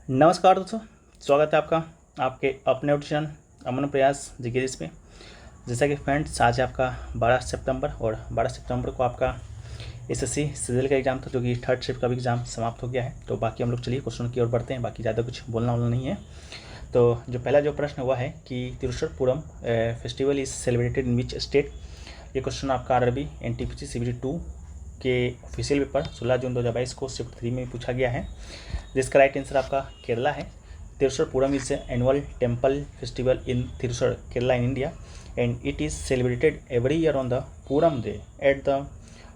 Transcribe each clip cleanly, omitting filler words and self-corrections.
नमस्कार दोस्तों, स्वागत है आपका आपके अपने ऑडिशन अमन प्रयास जिगेरिस पे। जैसा कि फ्रेंड्स, आज है आपका 12 सितंबर और 12 सितंबर को आपका एसएससी सीजीएल का एग्ज़ाम था, जो कि थर्ड शिफ्ट का भी एग्ज़ाम समाप्त हो गया है। तो बाकी हम लोग चलिए क्वेश्चन की ओर बढ़ते हैं। बाकी ज़्यादा कुछ बोलना नहीं है। तो जो पहला जो प्रश्न हुआ है कि Tiruchirapuram festival is celebrated in which state. ये क्वेश्चन आपका आरआरबी एनटीपीसी सीबीटी 2 के ऑफिशियल पेपर 16 जून 2022 को शिफ्ट 3 में पूछा गया है, जिसका राइट आंसर आपका केरला है। Thrissur Pooram is annual temple festival in Thrissur, Kerala in India, and it is celebrated every year on the Pooram day at the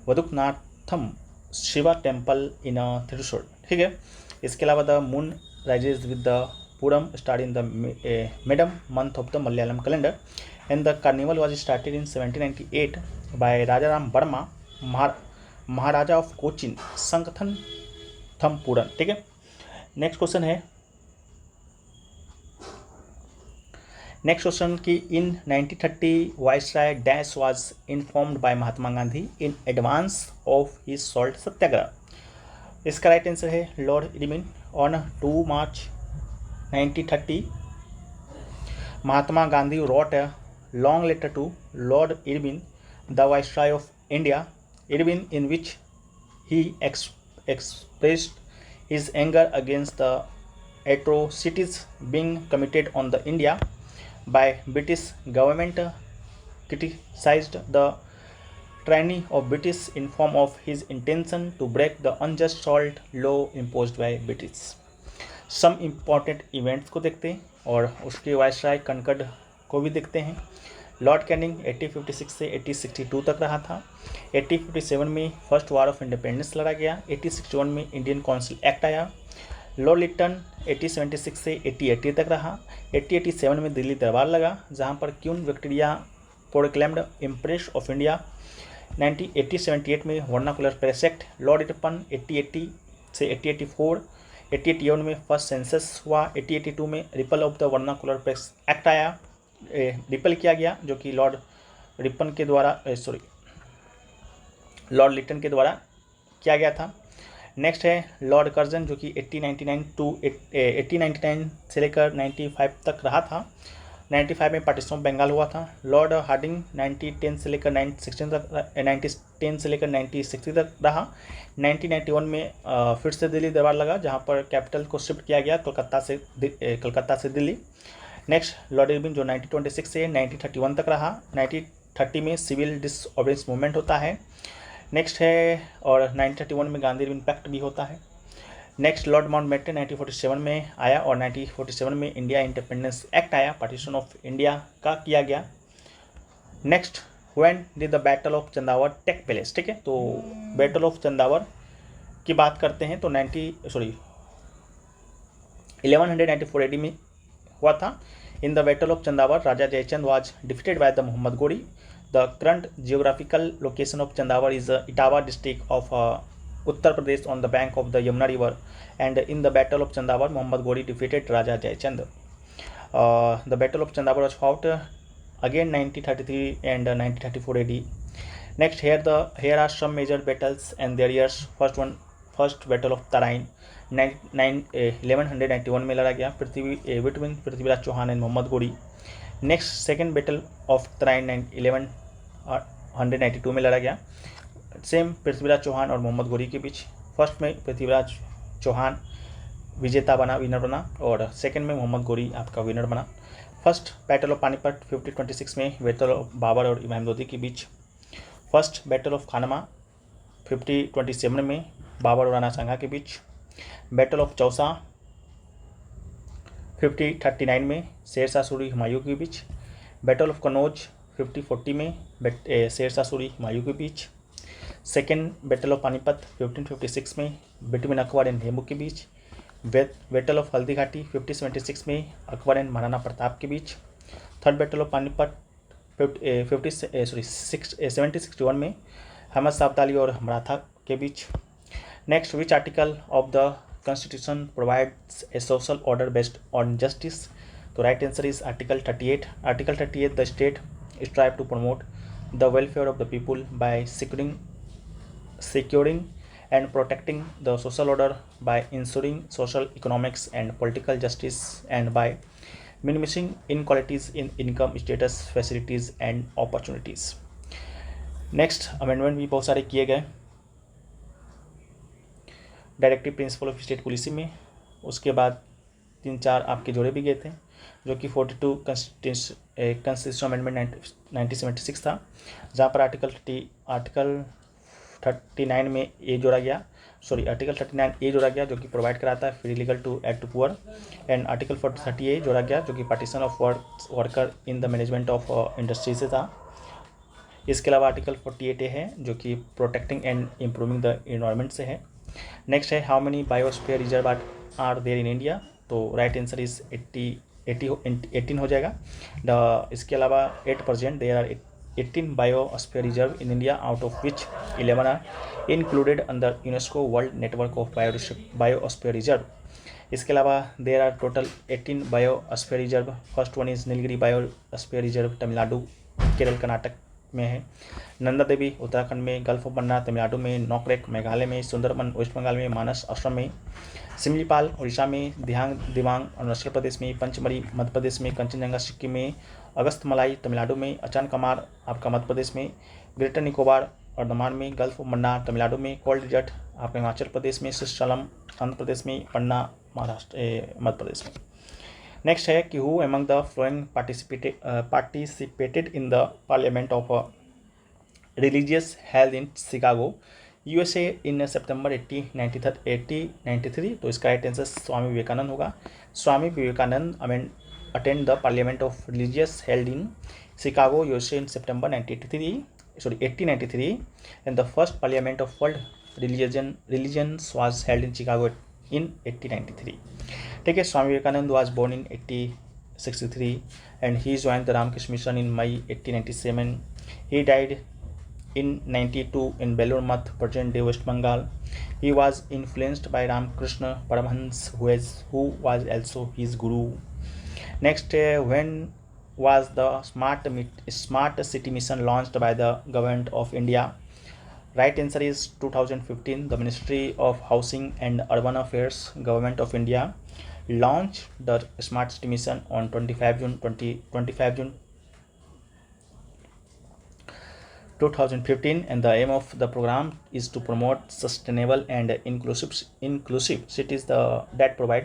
Vadakkunnathan Shiva temple in Thrissur. ठीक है। इसके अलावा the moon rises with the Pooram start in the Medam month of the Malayalam calendar, and the carnival was started in 1798 by Raja Rama Varma, maharaja of Cochin Sakthan Thampuran. ठीक है। Next question है, next question की in 1930 viceroy dash was informed by Mahatma Gandhi in advance of his salt satyagraha. इसका right answer है Lord Irwin. On 2 March 1930 Mahatma Gandhi wrote a long letter to Lord Irwin, the Viceroy of India, in which he expressed his anger against the atrocities being committed on the India by British government, criticized the tyranny of British in form of his intention to break the unjust salt law imposed by British। Some important events को देखते हैं और उसके viceroy कनकड को भी देखते हैं। Lord Canning 1856 से 1862 तक रहा था। 1857 में फर्स्ट वार ऑफ इंडिपेंडेंस लड़ा गया। 1861 में इंडियन काउंसिल एक्ट आया। लॉर्ड लिटन 1876 से 1880 तक रहा। 1887 में दिल्ली दरबार लगा, जहां पर queen Victoria proclaimed impress of India. 1878 में vernacular press act. Lord Ripon 1880 से 1884। 1881 में फर्स्ट सेंसस हुआ। 1882 में ripple of the vernacular press act आया, रिपल किया गया, जो कि लॉर्ड रिपन के द्वारा लॉर्ड लिटन के द्वारा किया गया था। नेक्स्ट है लॉर्ड कर्जन, जो कि 1899 से लेकर 95 तक रहा था। 95 में पार्टीशन ऑफ बंगाल हुआ था। लॉर्ड हार्डिंग 1910 से लेकर 1960 तक रहा। 1991 में फिर से दिल्ली दरबार लगा, जहां पर कैपिटल को शिफ्ट किया गया कलकत्ता से दिल्ली। नेक्स्ट लॉर्ड इरविन, जो 1926 से 1931 तक रहा। 1930 में सिविल डिसओबीडियंस मूवमेंट होता है। नेक्स्ट है, और 1931 में गांधी इरविन पैक्ट भी होता है। नेक्स्ट लॉर्ड माउंटबेटन 1947 में आया, और 1947 में इंडिया इंडिपेंडेंस एक्ट आया, पार्टीशन ऑफ इंडिया का किया गया। Next, when did the battle of Chandawar take place. ठीक है। तो बैटल ऑफ चंदावर की बात करते हैं तो 1194 AD में हुआ था। In the battle of Chandawar Raja Jaichand was defeated by the Mohammad Ghori. The current geographical location of Chandawar is Etawah district of Uttar Pradesh on the bank of the Yamuna river, and in the battle of Chandawar Muhammad Ghori defeated Raja Jayachand। The battle of Chandawar was fought again 1933 and 1934 AD। Next, here are some major battles and their years। first battle of Tarain 1191 में लड़ा गया, between Prithviraj Chauhan and Mohammad Ghori. Next, second battle of Tarain 1192 में लड़ा गया, same Prithviraj Chauhan और मोहम्मद गोरी के बीच। First में Prithviraj Chauhan winner बना, और सेकंड में मोहम्मद गोरी आपका विनर बना। फर्स्ट बैटल ऑफ पानीपत 5026 में बैटल ऑफ बाबर और इमाम लोदी के बीच। फर्स्ट बैटल ऑफ खानमा 5027 में बाबर और राणा सांगा के बीच। बैटल ऑफ चौसा 5039 में शेरशाह सूरी हुमायूं के बीच। बैटल ऑफ कनौज 5040 में शेरशाह सूरी हुमायूं के बीच। सेकेंड बैटल ऑफ पानीपत 1556 में बिटवीन अकबर एंड हेमू के बीच। बैटल ऑफ हल्दी घाटी 5076 में अकबर एंड महाराणा प्रताप के बीच। थर्ड बैटल ऑफ पानीपत 1761 में अहमद शाह अब्दाली और मराठा के बीच। Next, which article of the constitution provides a social order based on justice. तो right answer is article 38। Article 38, the state strive to promote the welfare of the people by securing and protecting the social order by ensuring social, economics and political justice, and by minimizing inequalities in income, status, facilities and opportunities. Next amendment भी बहुत सारे किए गए directive principle of state policy में। उसके बाद 3-4 आपके जोड़े भी गए थे, जो कि 42 कॉन्स्टिट्यूशन अमेंडमेंट 1976 था, जहाँ पर आर्टिकल 39 में ए जोड़ा गया, आर्टिकल 39 ए जोड़ा गया, जो कि प्रोवाइड कराता है free legal to act to poor, and article 30 A जोड़ा गया, जो कि partition of worker in the management of industry से था। इसके अलावा आर्टिकल 48 ए है, जो कि protecting and improving the environment से है। नेक्स्ट है how many biosphere reserve are there in India, तो राइट आंसर इज 18 हो जाएगा। इसके अलावा 8% there are 18 biosphere reserve in India, out of which 11 are included under UNESCO world network of biosphere reserve. इसके अलावा there are total 18 biosphere reserve. First one is Nilgiri biosphere reserve, Tamil Nadu, Kerala, Karnataka में है। नंदा देवी उत्तराखंड में, gulf of Mannar Tamil Nadu में, नोकरेक मेघालय में, सुंदरबन वेस्ट बंगाल में, मानस असम में, सिमलीपाल उड़ीसा में, दिबांग अरुणाचल प्रदेश में, पंचमढ़ी मध्य प्रदेश में, कंचनजंगा सिक्किम में, अगस्तमलाई तमिलनाडु में, अचान कमार आपका मध्य प्रदेश में, ग्रेटर निकोबार अंडमान में, गल्फ ऑफ मन्नार तमिलनाडु में, कोल्ड डिजर्ट आपका हिमाचल प्रदेश में, सिस्टलम आंध्र प्रदेश में, पन्ना महाराष्ट्र मध्य प्रदेश में। नेक्स्ट है कि who among the following participated in the parliament of religious held in Chicago USA in September 1893, तो इसका राइट आंसर स्वामी विवेकानंद होगा। Swami Vivekananda attend the parliament of religious held in Chicago USA in September 1893, and the first parliament of world religions was held in Chicago in 1893। ठीक है, Swami Vivekananda was born in 1863 and he joined the Ramakrishna mission in May 1897। He died in 92 in Belur Math, present day West Bengal. He was influenced by Ramakrishna Paramhans, who was also his guru. Next, when was the smart city mission launched by the government of India? Right answer is 2015. The Ministry of Housing and Urban Affairs, Government of India, launched the smart city mission on 25 June 2015, and the aim of the program is to promote sustainable and inclusive cities that provide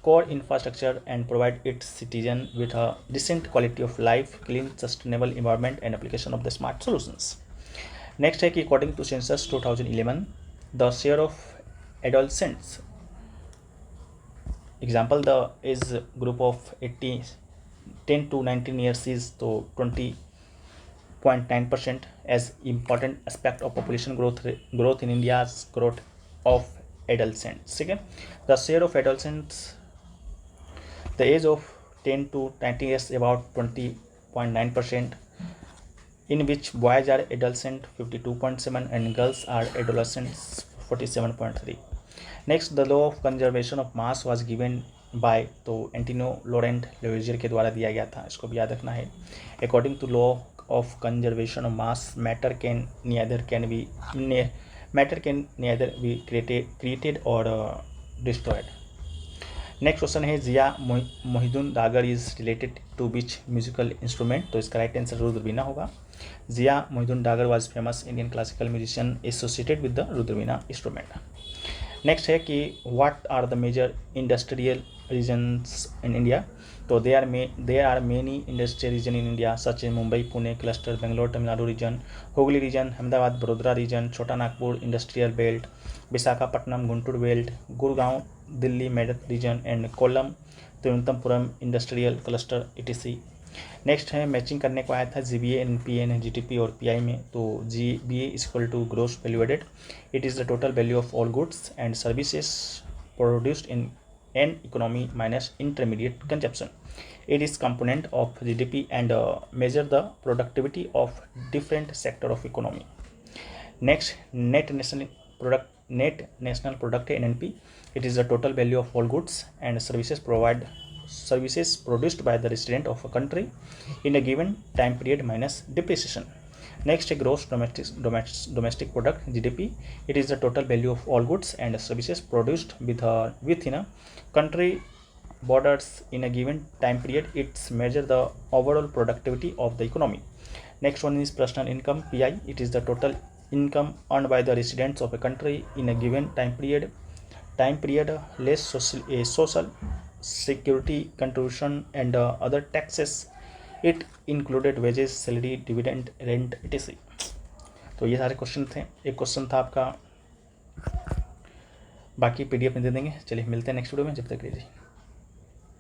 core infrastructure and provide its citizens with a decent quality of life, clean, sustainable environment, and application of the smart solutions. Next है कि according to census 2011, the share of adolescents, example the age group of 10 to 19 years is तो 20.9% as important aspect of population growth in India's growth of adolescents. ठीक है, the share of adolescents, the age of 10 to 19 years about 20.9%, in which boys are adolescent 52.7 and girls are adolescents 47.3. Next, the law of conservation of mass was given by तो एंटिनो Laurent लेवेजियर के द्वारा दिया गया था, इसको भी याद रखना है। According to law of conservation of mass, matter can neither be created or destroyed. Next question है Zia Mohiuddin Dagar is related to which musical instrument, तो इसका राइट आंसर रुद्रवीणा होगा। Zia Mohiuddin Dagar was famous Indian classical musician associated with the Rudra Veena instrument. Next है कि what are the major industrial regions in India, तो there are many industrial region in India such as Mumbai, Pune cluster, Bangalore, Tamil Nadu region, Hooghly region, Ahmedabad, Vadodara region, Chota Nagpur industrial belt, Visakhapatnam, Guntur belt, Gurgaon, Delhi Meerut region, and Kollam, Thiruvananthapuram industrial cluster etc. Next है matching करने को आया था GBA, NPA, GDP और PI में, तो GBA is equal to gross value added. It is the total value of all goods and services produced in an economy minus intermediate consumption. It is component of GDP and measure the productivity of different sector of economy. Next, net national product NNP. It is the total value of all goods and services produced by the resident of a country in a given time period minus depreciation. Next है gross domestic product GDP. It is the total value of all goods and services produced within a country borders in a given time period. It's measure the overall productivity of the economy. Next one is personal income PI. It is the total income earned by the residents of a country in a given time period. Less social security contribution and other taxes. It included wages, salary, dividend, rent, etc. तो ये सारे question थे. एक question था आपका, बाकी PDF में दे देंगे. चलिए मिलते हैं नेक्स्ट वीडियो में. जब तक के लिए